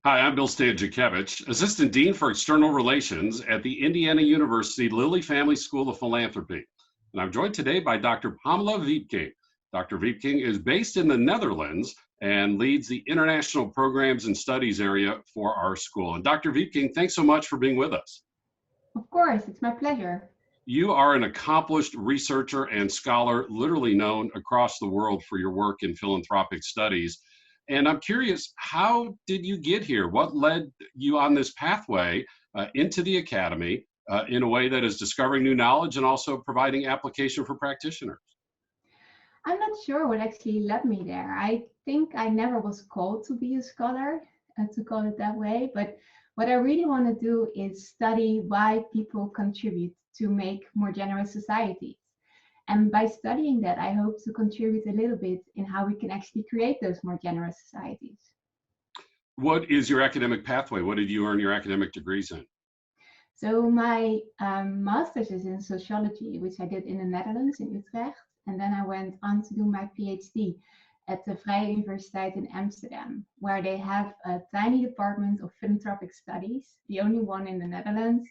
Hi, I'm Bill Stanczykiewicz, Assistant Dean for External Relations at the Indiana University Lilly Family School of Philanthropy. And I'm joined today by Dr. Pamala Wiepking. Dr. Wiepking is based in the Netherlands and leads the International Programs and Studies area for our school. And Dr. Wiepking, thanks so much for being with us. Of course, it's my pleasure. You are an accomplished researcher and scholar, literally known across the world for your work in philanthropic studies. And I'm curious, how did you get here? What led you on this pathway into the academy in a way that is discovering new knowledge and also providing application for practitioners? I'm not sure what actually led me there. I think I never was called to be a scholar, to call it that way. But what I really want to do is study why people contribute to make more generous societies. And by studying that, I hope to contribute a little bit in how we can actually create those more generous societies. What is your academic pathway? What did you earn your academic degrees in? So my master's is in sociology, which I did in the Netherlands, in Utrecht. And then I went on to do my PhD at the Vrije Universiteit in Amsterdam, where they have a tiny department of philanthropic studies, the only one in the Netherlands.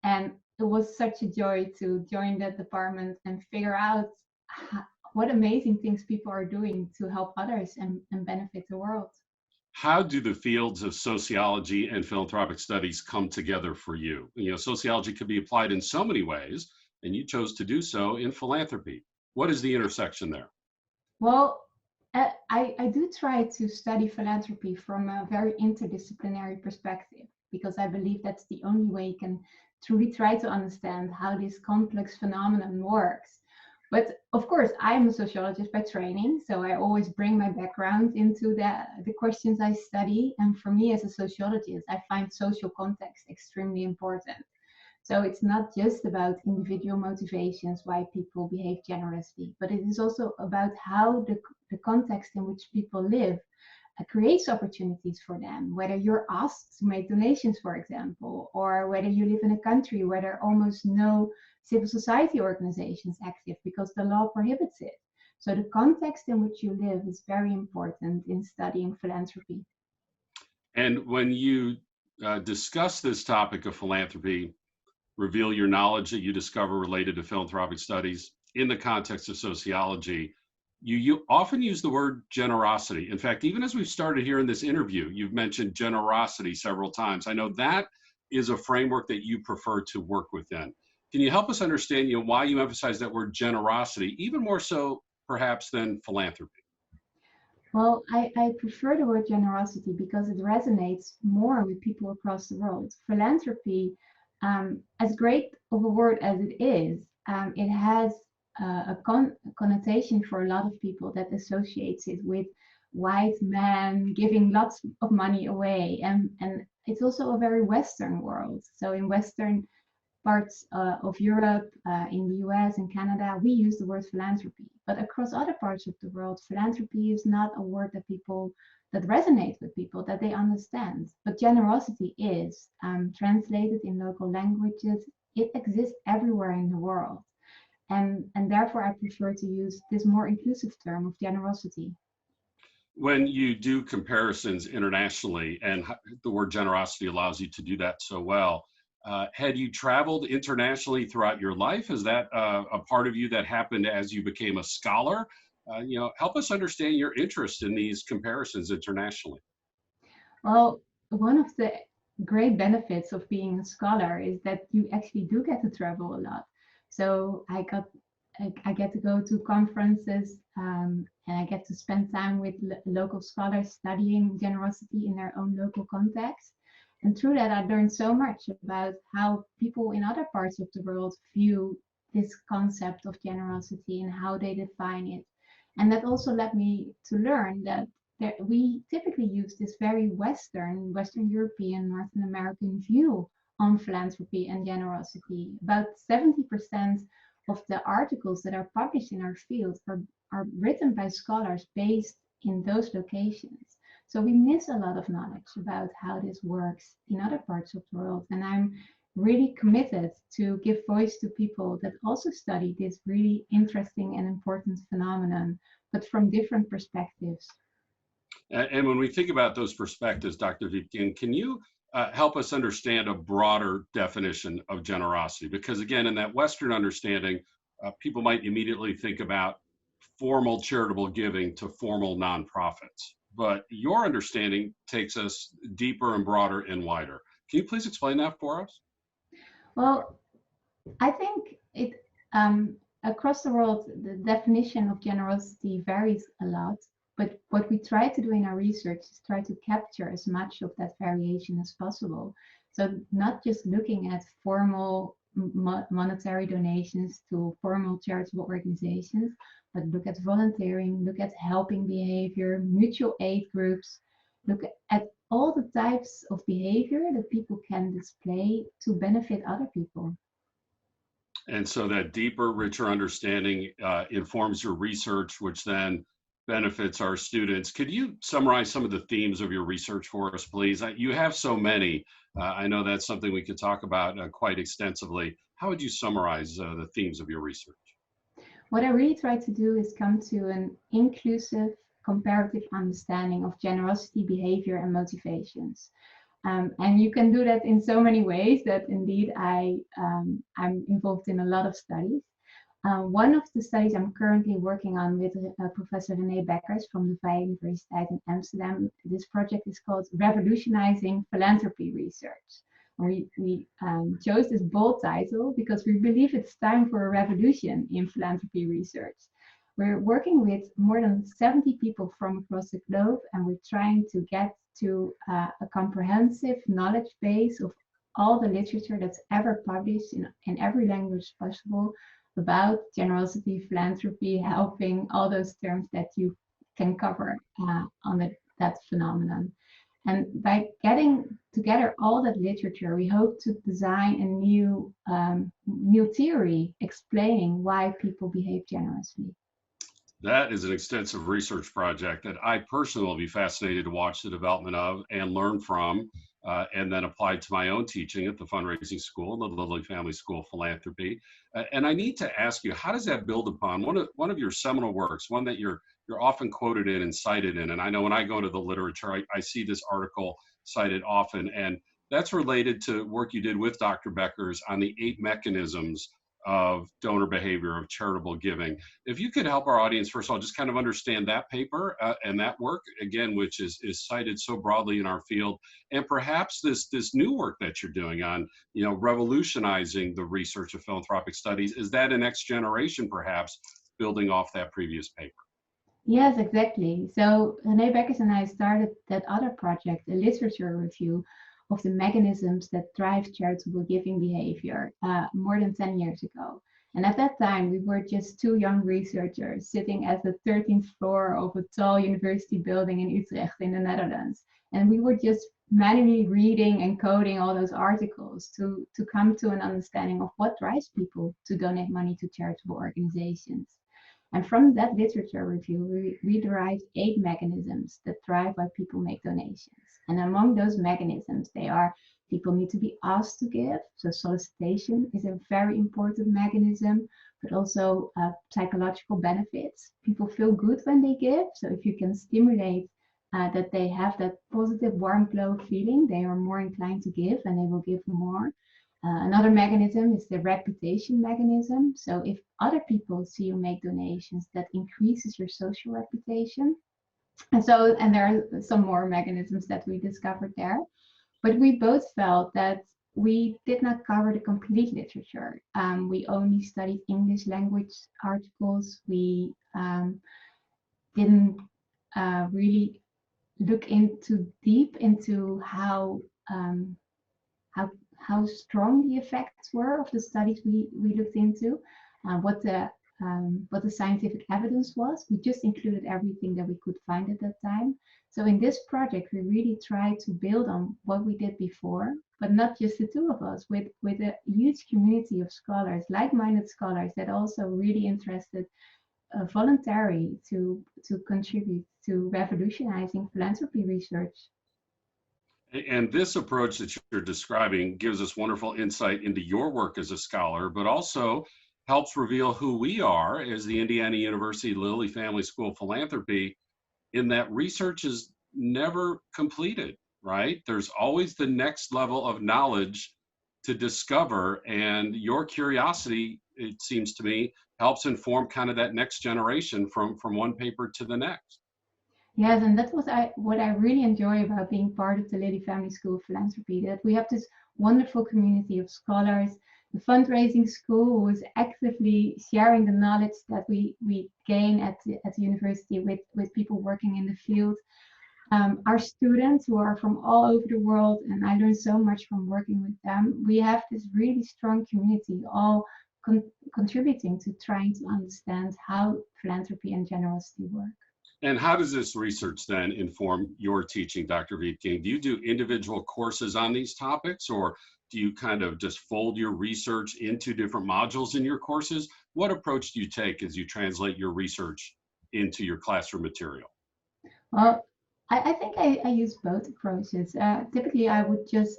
And it was such a joy to join that department and figure out what amazing things people are doing to help others and benefit the world. How do the fields of sociology and philanthropic studies come together for you? You know, sociology could be applied in so many ways, and you chose to do so in philanthropy. What is the intersection there? Well, I do try to study philanthropy from a very interdisciplinary perspective, because I believe that's the only way you can truly try to understand how this complex phenomenon works. But of course, I am a sociologist by training, so I always bring my background into the questions I study. And for me as a sociologist, I find social context extremely important. So it's not just about individual motivations why people behave generously, but it is also about how the context in which people live creates opportunities for them, whether you're asked to make donations, for example, or whether you live in a country where there are almost no civil society organizations active because the law prohibits it. So the context in which you live is very important in studying philanthropy. And when you discuss this topic of philanthropy, reveal your knowledge that you discover related to philanthropic studies in the context of sociology, you often use the word generosity. In fact, even as we've started here in this interview, you've mentioned generosity several times. I know that is a framework that you prefer to work within. Can you help us understand, why you emphasize that word generosity, even more so perhaps than philanthropy? Well, I prefer the word generosity because it resonates more with people across the world. Philanthropy, as great of a word as it is, it has a connotation for a lot of people that associates it with white men giving lots of money away. And it's also a very Western world. So in Western parts of Europe, in the US and Canada, we use the word philanthropy. But across other parts of the world, philanthropy is not a word that resonates with people, that they understand. But generosity is translated in local languages. It exists everywhere in the world. And therefore, I prefer to use this more inclusive term of generosity. When you do comparisons internationally, and the word generosity allows you to do that so well, had you traveled internationally throughout your life? Is that a part of you that happened as you became a scholar? Help us understand your interest in these comparisons internationally. Well, one of the great benefits of being a scholar is that you actually do get to travel a lot. So I get to go to conferences, and I get to spend time with local scholars studying generosity in their own local context. And through that, I learned so much about how people in other parts of the world view this concept of generosity and how they define it. And that also led me to learn that we typically use this very Western European, Northern American view on philanthropy and generosity. About 70% of the articles that are published in our field are written by scholars based in those locations. So we miss a lot of knowledge about how this works in other parts of the world. And I'm really committed to give voice to people that also study this really interesting and important phenomenon, but from different perspectives. And when we think about those perspectives, Dr. Wiepking, can you help us understand a broader definition of generosity? Because again, in that Western understanding, people might immediately think about formal charitable giving to formal nonprofits. But your understanding takes us deeper and broader and wider. Can you please explain that for us? Well, I think it across the world, the definition of generosity varies a lot. But what we try to do in our research is try to capture as much of that variation as possible. So not just looking at formal monetary donations to formal charitable organizations, but look at volunteering, look at helping behavior, mutual aid groups, look at all the types of behavior that people can display to benefit other people. And so that deeper, richer understanding informs your research, which then benefits our students. Could you summarize some of the themes of your research for us, please? You have so many. I know that's something we could talk about quite extensively. How would you summarize the themes of your research? What I really try to do is come to an inclusive, comparative understanding of generosity, behavior, and motivations. And you can do that in so many ways that indeed I'm involved in a lot of studies. One of the studies I'm currently working on with Professor René Bekkers from the Vrije Universiteit in Amsterdam, this project is called Revolutionizing Philanthropy Research. And we chose this bold title because we believe it's time for a revolution in philanthropy research. We're working with more than 70 people from across the globe, and we're trying to get to a comprehensive knowledge base of all the literature that's ever published in every language possible about generosity, philanthropy, helping, all those terms that you can cover on that phenomenon. And by getting together all that literature, we hope to design a new theory explaining why people behave generously. That is an extensive research project that I personally will be fascinated to watch the development of and learn from, and then apply to my own teaching at the fundraising school, the Lilly Family School of Philanthropy. And I need to ask you, how does that build upon one of your seminal works, one that you're often quoted in and cited in? And I know when I go into the literature, I see this article cited often, and that's related to work you did with Dr. Bekkers on the 8 mechanisms of donor behavior, of charitable giving. If you could help our audience, first of all, just kind of understand that paper and that work, again, which is cited so broadly in our field, and perhaps this new work that you're doing on, revolutionizing the research of philanthropic studies, is that a next generation, perhaps, building off that previous paper? Yes, exactly. So René Bekkers and I started that other project, a literature review of the mechanisms that drive charitable giving behavior more than 10 years ago. And at that time, we were just 2 young researchers sitting at the 13th floor of a tall university building in Utrecht in the Netherlands. And we were just manually reading and coding all those articles to come to an understanding of what drives people to donate money to charitable organizations. And from that literature review, we derived 8 mechanisms that drive why people make donations. And among those mechanisms, they are people need to be asked to give. So solicitation is a very important mechanism, but also psychological benefits. People feel good when they give. So if you can stimulate that they have that positive warm glow feeling, they are more inclined to give and they will give more. Another mechanism is the reputation mechanism. So if other people see you make donations, that increases your social reputation. And there are some more mechanisms that we discovered there. But we both felt that we did not cover the complete literature. We only studied English language articles. We didn't really look deep into how strong the effects were of the studies we looked into, what the scientific evidence was. We just included everything that we could find at that time. So in this project, we really tried to build on what we did before, but not just the 2 of us, with a huge community of scholars, like-minded scholars that also really interested voluntarily to contribute to revolutionizing philanthropy research. And this approach that you're describing gives us wonderful insight into your work as a scholar, but also helps reveal who we are as the Indiana University Lilly Family School of Philanthropy, in that research is never completed, right? There's always the next level of knowledge to discover, and your curiosity, it seems to me, helps inform kind of that next generation from one paper to the next. Yes, and that was what I really enjoy about being part of the Lilly Family School of Philanthropy, that we have this wonderful community of scholars, the fundraising school who is actively sharing the knowledge that we gain at the university with people working in the field. Our students who are from all over the world, and I learned so much from working with them. We have this really strong community, all contributing to trying to understand how philanthropy and generosity work. And how does this research then inform your teaching, Dr. Wiepking? Do you do individual courses on these topics, or do you kind of just fold your research into different modules in your courses? What approach do you take as you translate your research into your classroom material? Well, I think I use both approaches. Typically, I would just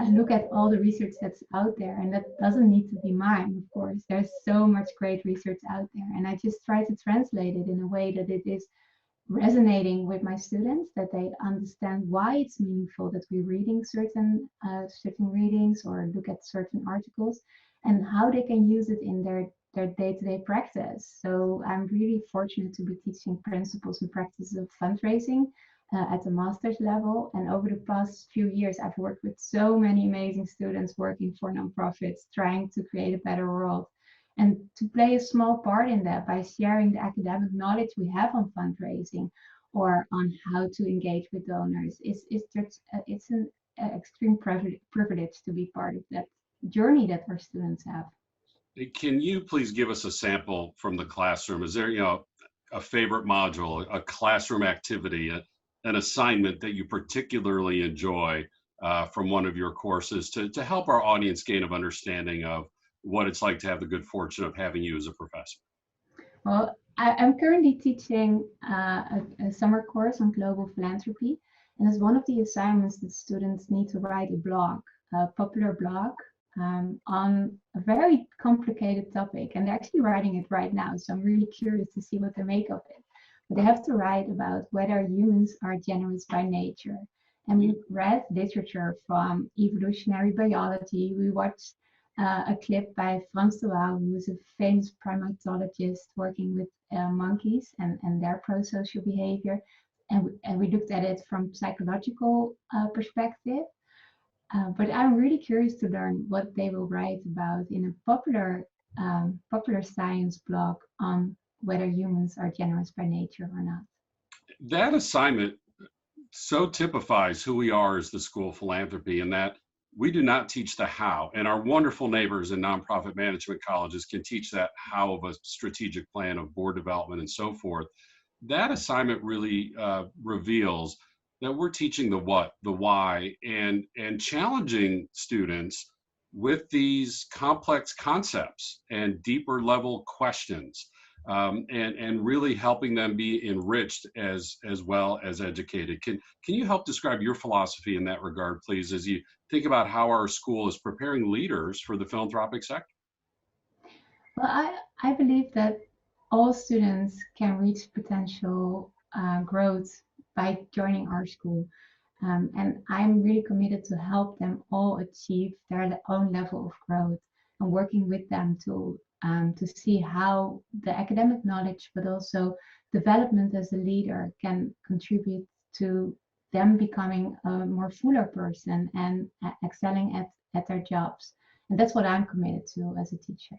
look at all the research that's out there, and that doesn't need to be mine, of course. There's so much great research out there, and I just try to translate it in a way that it is resonating with my students, that they understand why it's meaningful that we're reading certain readings or look at certain articles, and how they can use it in their day-to-day practice. So I'm really fortunate to be teaching principles and practices of fundraising at the master's level. And over the past few years, I've worked with so many amazing students working for nonprofits, trying to create a better world. And to play a small part in that by sharing the academic knowledge we have on fundraising or on how to engage with donors is just it's an extreme privilege to be part of that journey that our students have. Can you please give us a sample from the classroom? Is there, a favorite module, a classroom activity, an assignment that you particularly enjoy from one of your courses to help our audience gain of understanding of what it's like to have the good fortune of having you as a professor? Well, I'm currently teaching a summer course on global philanthropy, and as one of the assignments, the students need to write a blog, a popular blog on a very complicated topic, and they're actually writing it right now. So I'm really curious to see what they make of it. But they have to write about whether humans are generous by nature. And we read literature from evolutionary biology. We watched a clip by Frans de Waal, who is a famous primatologist working with monkeys and their pro-social behavior. And we looked at it from psychological perspective. But I'm really curious to learn what they will write about in a popular science blog on whether humans are generous by nature or not. That assignment so typifies who we are as the School of Philanthropy, in that we do not teach the how, and our wonderful neighbors in nonprofit management colleges can teach that how of a strategic plan of board development and so forth. That assignment really reveals that we're teaching the what, the why, and challenging students with these complex concepts and deeper level questions, and really helping them be enriched as well as educated. Can you help describe your philosophy in that regard, please, as you think about how our school is preparing leaders for the philanthropic sector? Well, I believe that all students can reach potential growth by joining our school. And I'm really committed to help them all achieve their own level of growth and working with them to see how the academic knowledge, but also development as a leader can contribute to them becoming a more fuller person and excelling at their jobs. And that's what I'm committed to as a teacher.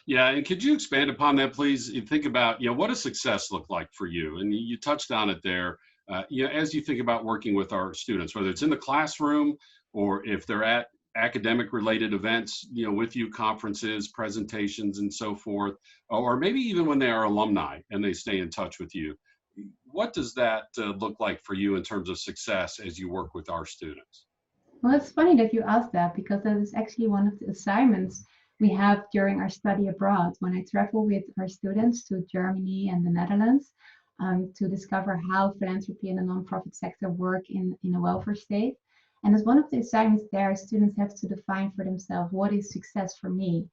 Yeah, and could you expand upon that, please? You think about, what does success look like for you? And you touched on it there. As you think about working with our students, whether it's in the classroom or if they're at academic related events, with you, conferences, presentations, and so forth, or maybe even when they are alumni and they stay in touch with you, what does that look like for you in terms of success as you work with our students? Well, it's funny that you asked that, because that is actually one of the assignments we have during our study abroad when I travel with our students to Germany and the Netherlands to discover how philanthropy and the nonprofit sector work in a welfare state. And as one of the assignments there, students have to define for themselves what is success for me.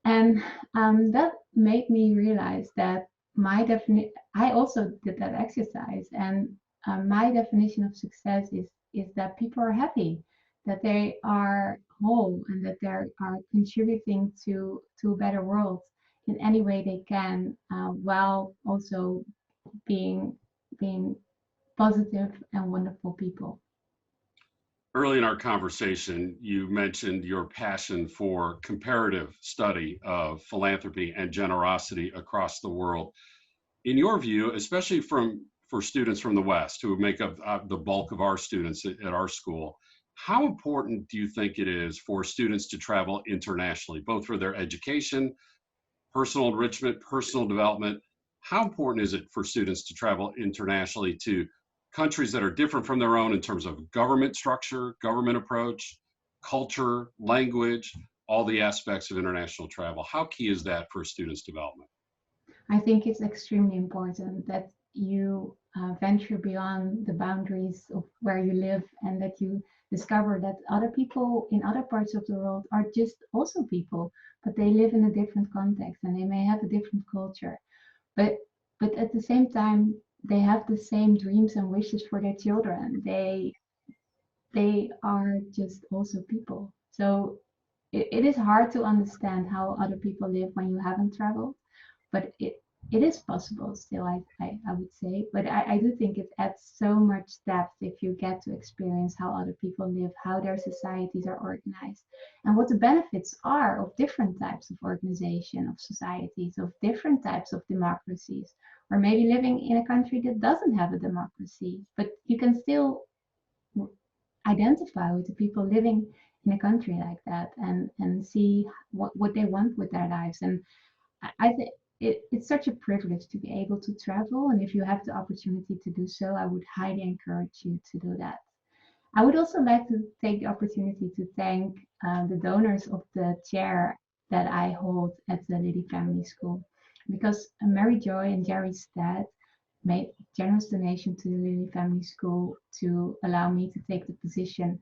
And that made me realize that I also did that exercise. And my definition of success is that people are happy, that they are whole, and that they are contributing to a better world in any way they can, while also being positive and wonderful people. Early in our conversation, you mentioned your passion for comparative study of philanthropy and generosity across the world. In your view, especially for students from the West who make up the bulk of our students at our school, how important do you think it is for students to travel internationally, both for their education, personal enrichment, personal development? How important is it for students to travel internationally to countries that are different from their own in terms of government structure, government approach, culture, language, all the aspects of international travel? How key is that for a student's development? I think it's extremely important that you venture beyond the boundaries of where you live, and that you discover that other people in other parts of the world are just also people, but they live in a different context and they may have a different culture. But at the same time, they have the same dreams and wishes for their children. They are just also people. So it is hard to understand how other people live when you haven't traveled, but it is possible still, I would say. But I do think it adds so much depth if you get to experience how other people live, how their societies are organized, and what the benefits are of different types of organization, of societies, of different types of democracies, or maybe living in a country that doesn't have a democracy, but you can still identify with the people living in a country like that, and see what they want with their lives. And I think it's such a privilege to be able to travel. And if you have the opportunity to do so, I would highly encourage you to do that. I would also like to take the opportunity to thank the donors of the chair that I hold at the Lilly Family School, because Mary Joy and Jerry Stead made generous donation to the Lilly Family School to allow me to take the position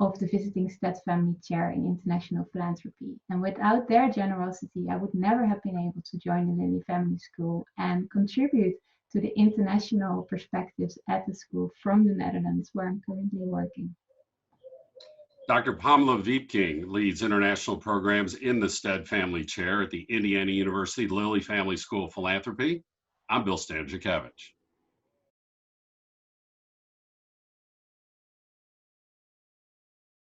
of the visiting Stead Family Chair in International Philanthropy. And without their generosity, I would never have been able to join the Lilly Family School and contribute to the international perspectives at the school from the Netherlands, where I'm currently working. Dr. Pamala Wiepking leads international programs in the Stead Family Chair at the Indiana University Lilly Family School of Philanthropy. I'm Bill Stanczykiewicz.